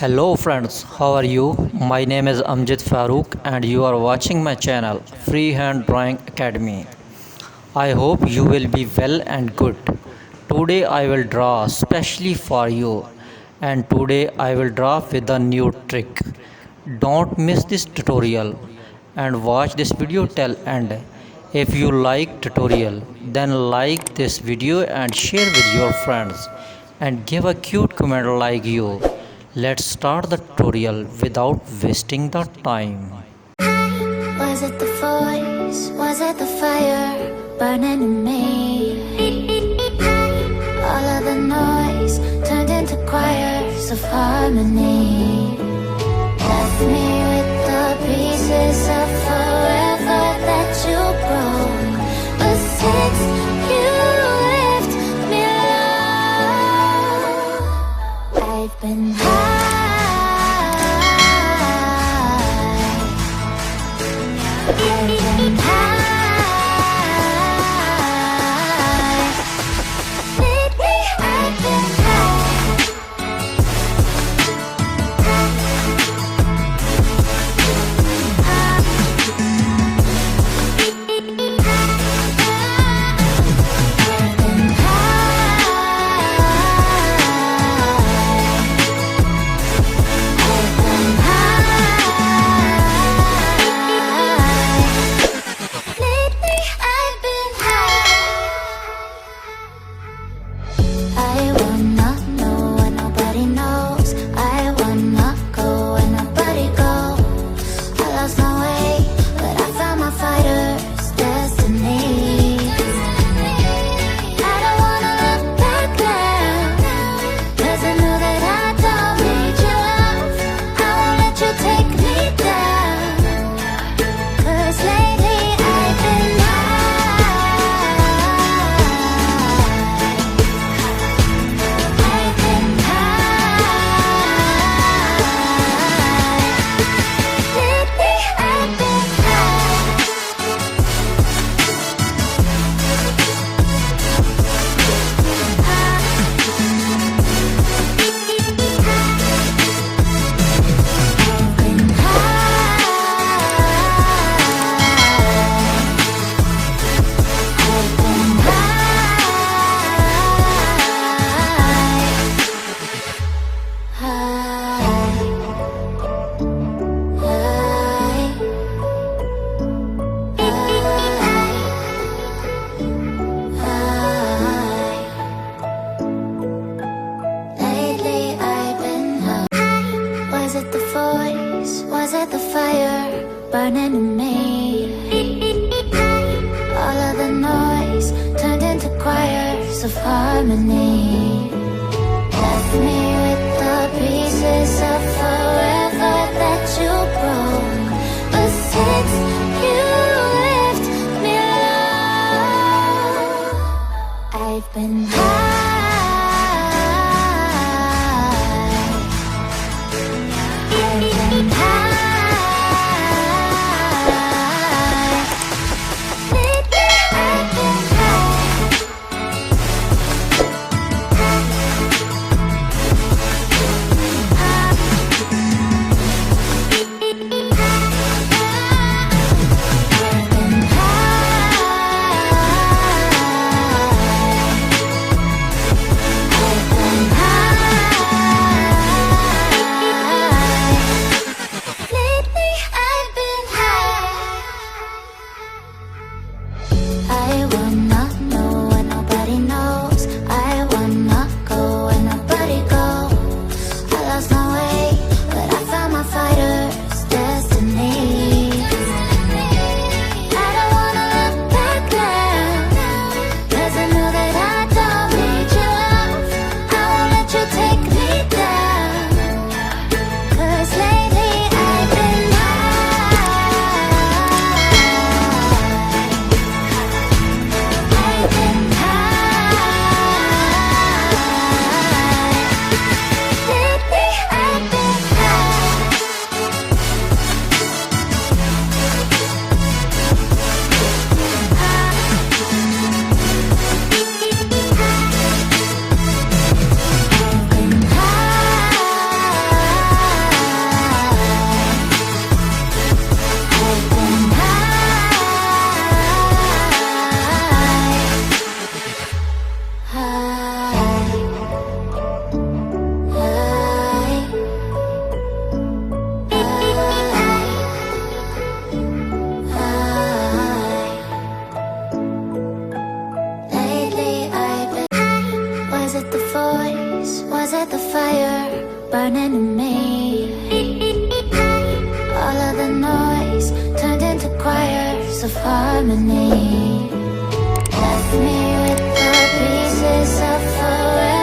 Hello friends, how are you? My name is Amjad Farooq and you are watching my channel Freehand Drawing Academy. I hope you will be well and good. Today I will draw specially for you and today I will draw with a new trick. Don't miss this tutorial and watch this video till end. If you like tutorial then like this video and share with your friends and give a cute comment like you. Let's start the tutorial without wasting the time. Was it the voice? Was it the fire burning in me? All of the noise turned into choirs of harmony. Left me with the pieces of forever that you broke. But since you left me alone, I've been high. Was it the voice? Was it the fire burning in me? All of the noise turned into choirs of harmony. Left me with the pieces of forever that you broke. But since you left me alone, I've been high. fire burning in me. All of the noise turned into choirs of harmony. Left me with the pieces of forever.